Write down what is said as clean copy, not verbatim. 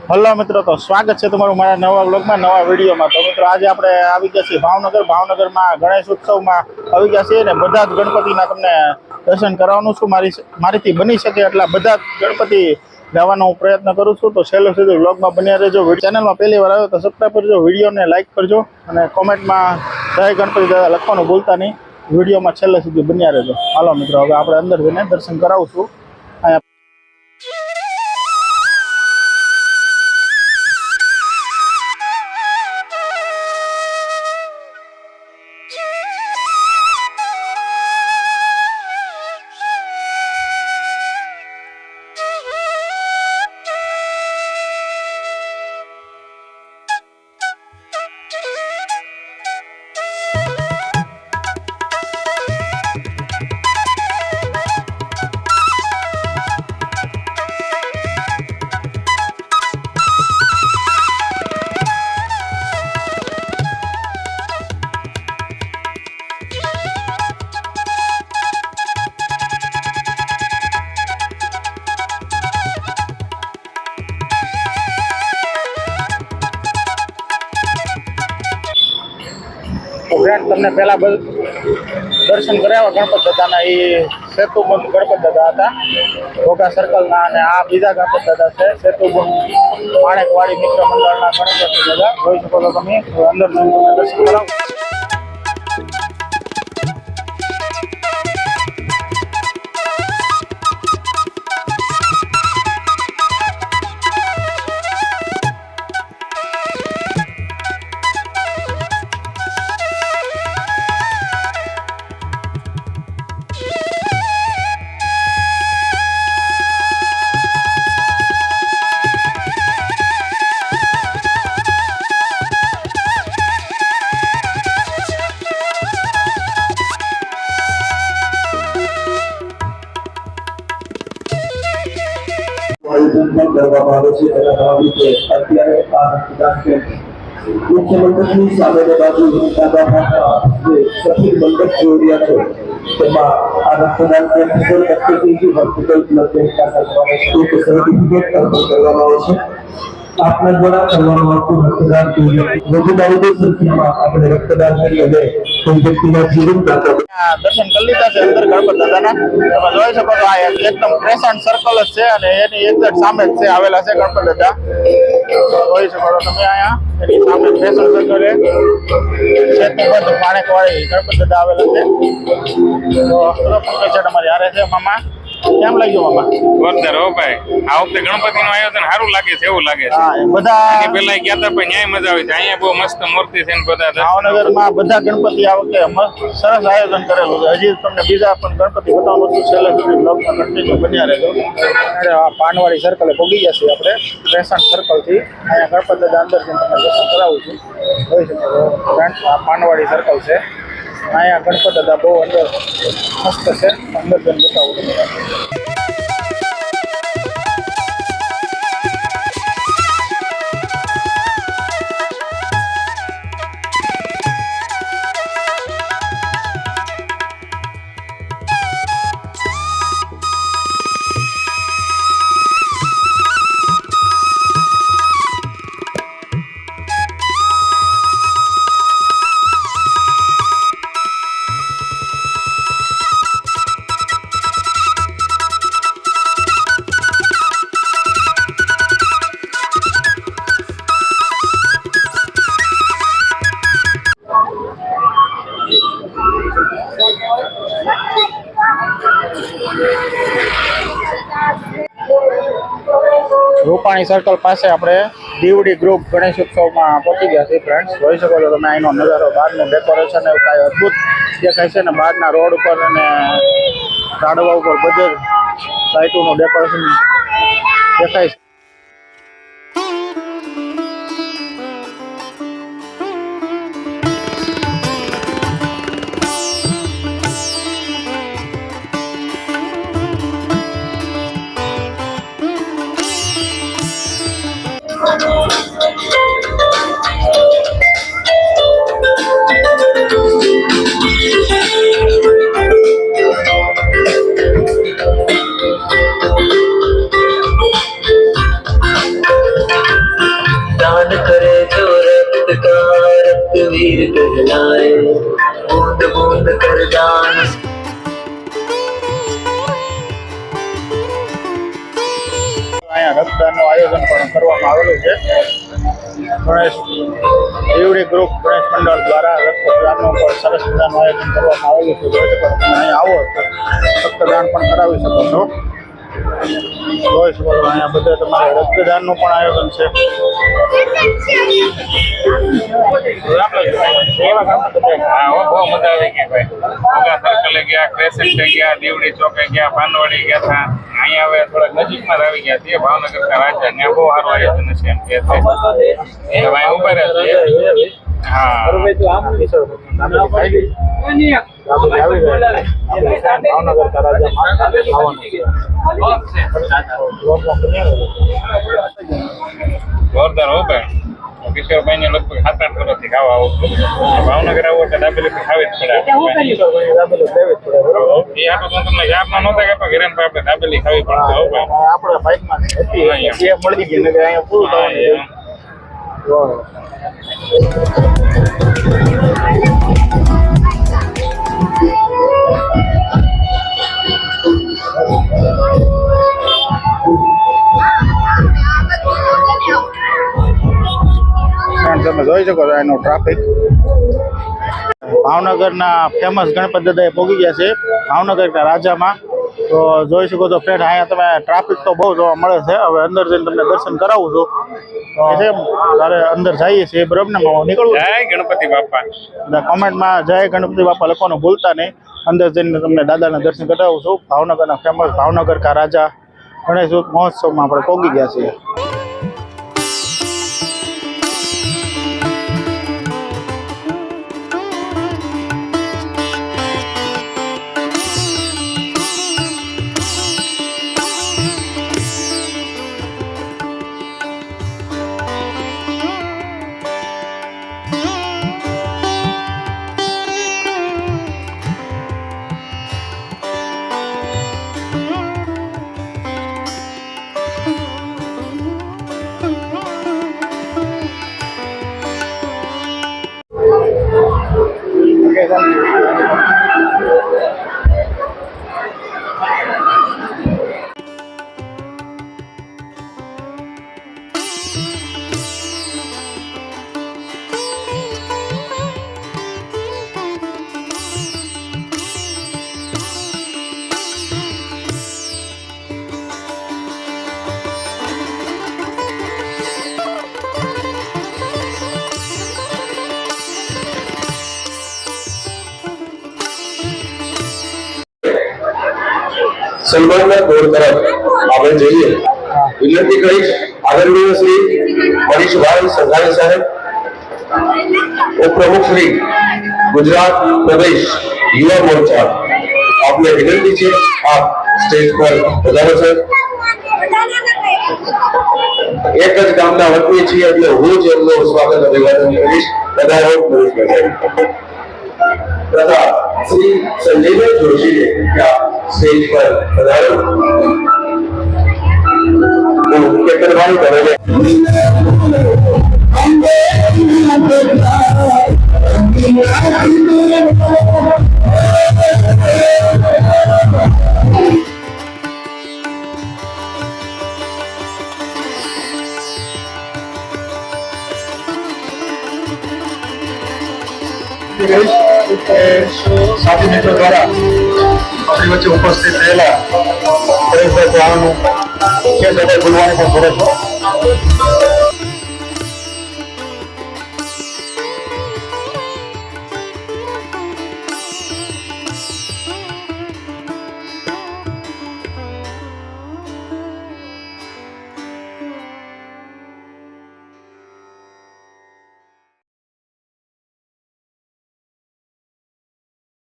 Hello મિત્રો, તો સ્વાગત છે તમારું મારા નવા વ્લોગમાં, નવા વિડીયોમાં। તો મિત્રો આજે આપણે આવી ગયા છીએ ભાવનગરમાં ગણેશ ઉત્સવમાં આવી ગયા છીએ ને બધા જ ગણપતિના તમને દર્શન કરાવવાનું છું। મારીથી બની શકે એટલા બધા જ ગણપતિ લાવવાનો હું પ્રયત્ન કરું છું। તો છેલ્લે સુધી વ્લોગમાં બન્યા રહેજો। ચેનલમાં પહેલી વાર આવ્યો તો સબસ્ક્રાઈબ કરજો, વિડીયોને લાઇક કરજો અને કોમેન્ટમાં જય ગણપતિ દાદા લખવાનું ભૂલતા નહીં। વિડીયોમાં છેલ્લે સુધી બન્યા રહેજો। હાલો મિત્રો, હવે આપણે અંદર જઈને દર્શન કરાવું છું। ફ્રેન્ડ, તમને પહેલા દર્શન કરાવ્યા ગણપત દાદાના, એ સેતુબંધ ગણપત દાદા હતા ઘોઘા સર્કલના, અને આ બીજા ગણપત દાદા છે સેતુબંધ માણેકવાડી મિત્ર મંડળના ગણપતિ દાદા। જોઈ શકો છો તમે, અંદર તમને દર્શન કરાવો। કરવામાં આવે છે તેના ભાગરૂપે અત્યારે આ રક્તદાન કેમ્પ મુખ્ય મંડપની સામેની બાજુ ડાબા ભાગમાં જે સફેદ મંડપ જોઈ રહ્યા છો તેમાં આ રક્તદાન કેમ્પ હોસ્પિટલ બ્લડ બેંક એક સર્ટિફિકેટ અર્પણ કરવામાં આવે છે। આપના દ્વારા કરવામાં આવતું રક્તદાન વધુ દાઉદી સંખ્યામાં આપણે રક્તદાન કરી અને કોઈ વ્યક્તિના જીવન દાતા દર્શન કરી લીધા છે અંદર ગણપત દાદાના। તમે જોઈ શકો છો, આ એકદમ ક્રેસન્ટ સર્કલ જ છે અને એની એક્ઝેક્ટ સામે જ છે આવેલા છે ગણપત દાદા। જોઈ શકો છો તમે, અહીંયા એની સામે ક્રેસન્ટ સર્કલ સેતુબંધ માણેકવાડી ગણપત દાદા આવેલા છે। તો પંકજ છે તમારી હારે છે। મામા, કેમ લાગ્યું મામા? જોરદાર હો ભાઈ, આ વખતે ગણપતિનું આયોજન સારું લાગે છે, એવું લાગે છે। હા, બધા પેલા ગયા હતા પણ ન્યાય મજા આવે છે। અહીંયા બહુ મસ્ત મૂર્તિ છે ને બધા ભાવનગરમાં બધા ગણપતિ આ વખતે સરસ આયોજન કરેલું છે। હજી તમને બીજા પણ ગણપતિ બતાવવાનું છું, છેલ્લે સુધી બ્લોગમાં કન્ટિન્યુ બન્યા રહેજો। આ પાનવાડી સર્કલે પહોંચી ગયા છીએ આપણે ક્રેસન્ટ સર્કલથી। અહીંયા ગણપતિ દાદા અંદર જઈને તમને દર્શન કરાવું છું। જોઈ શકો છો ફ્રેન્ડ, આ પાનવાડી સર્કલ છે। અહીંયા ગણપતિ દાદા બહુ અંદર મસ્ત છે, અંદર જઈને બતાવું છું। રૂપાણી સર્કલ પાસે આપણે દીવડી ગ્રુપ ગણેશ ઉત્સવમાં પહોંચી ગયા છીએ ફ્રેન્ડ્સ। જોઈ શકો છો તમે અહીંનો નજારો, બહારનું ડેકોરેશન એવું કાંઈ અદ્ભુત દેખાય છે ને બહારના રોડ ઉપર અને ઝાડવા ઉપર બધે લાઇટોનું ડેકોરેશન દેખાય છે। वीर कहलाए बूंद बूंद कर दान અહીંયા રક્તદાનનું આયોજન પણ કરવામાં આવેલું છે. ગણેશ દેવડી ગ્રુપ ગણેશ મંડળ દ્વારા રક્તદાનનું પણ સરસ મજાનું આયોજન કરવામાં આવેલું છે. જોઈ શકો તમે અહીં આવો તો રક્તદાન પણ કરાવી શકો છો. જોઈ શકો છો અહીંયા બધે તમારે રક્તદાનનું પણ આયોજન છે. હા હો, બહુ મજા આવી ગઈ ભાઈ. મોગા સર્કલે ગયા, ક્રેસેન્ટે ગયા, દીવડી ચોકે ગયા, પાનવાડી ગયા હતા. અહીંયા હવે થોડાક નજીકમાં જ આવી ગયા છીએ. ભાવનગર ના રાજા ત્યાં બહુ સારું આયોજન છે એમ કે છે. હવે અહીં ઉભા રહ્યા છીએ. હા ભાવનગર જોરદાર હો ભાઈ. કિશોરભાઈ ને લગભગ 7-8 વર્ષથી ખાવા આવું છું. ભાવનગર આવો એટલે દાબેલી તો ખાવી જ પડે. એ આપણે તો તમને યાદમાં નહોતા કે ઘરે આપણે દાબેલી ખાવી પડશે હો ભાઈ. આપણા બાઇકમાં હતી એ મળી ગઈ ને અહીંયા પૂરું થવાનું. તમે જોઈ શકો છો એનો ટ્રાફિક. ભાવનગરના ફેમસ ગણપત દાદા પહોંચી ગયા છે ભાવનગરના રાજામાં. તો જોઈ શકો છો ફ્રેન્ડ અહીંયા તમે ટ્રાફિક તો બહુ જોવા મળે છે. હવે અંદર જઈને તમને દર્શન કરાવું છું. તો તારે અંદર જઈએ છીએ બરાબર ને નીકળવું. જય ગણપતિ બાપા. કોમેન્ટમાં જય ગણપતિ બાપા લખવાનું ભૂલતા નહીં. અંદર જઈને તમને દાદાના દર્શન કરાવું છું. ભાવનગરના ફેમસ ભાવનગર કા રાજા ગણેશ મહોત્સવમાં આપણે પહોંચી ગયા છીએ. સન્માનના બોર્ડ તરફ આપણે જઈએ. વિનંતી કરીશ આદરણીય શ્રી મનીષભાઈ સંઘાણી સાહેબ, ઉપપ્રમુખ શ્રી ગુજરાત પ્રદેશ યુવા મોરચા, આપને વિનંતી છે આપ સ્ટેજ પર પધારો સર. એક જ ગામના વતની છીએ એટલે હું જ એમનું સ્વાગત અભિવાદન કરીશ. પધારો મનીષભાઈ. તથા શ્રી સંજયભાઈ જોશીને સ્ટેજ પર પધારો. કેતનભાઈ બરાબર સાથી મિત્રો દ્વારા આપણી વચ્ચે ઉપસ્થિત થયેલા પરેશભાઈ ચૌહાણનું કે બધા બોલવાની પણ ફરજ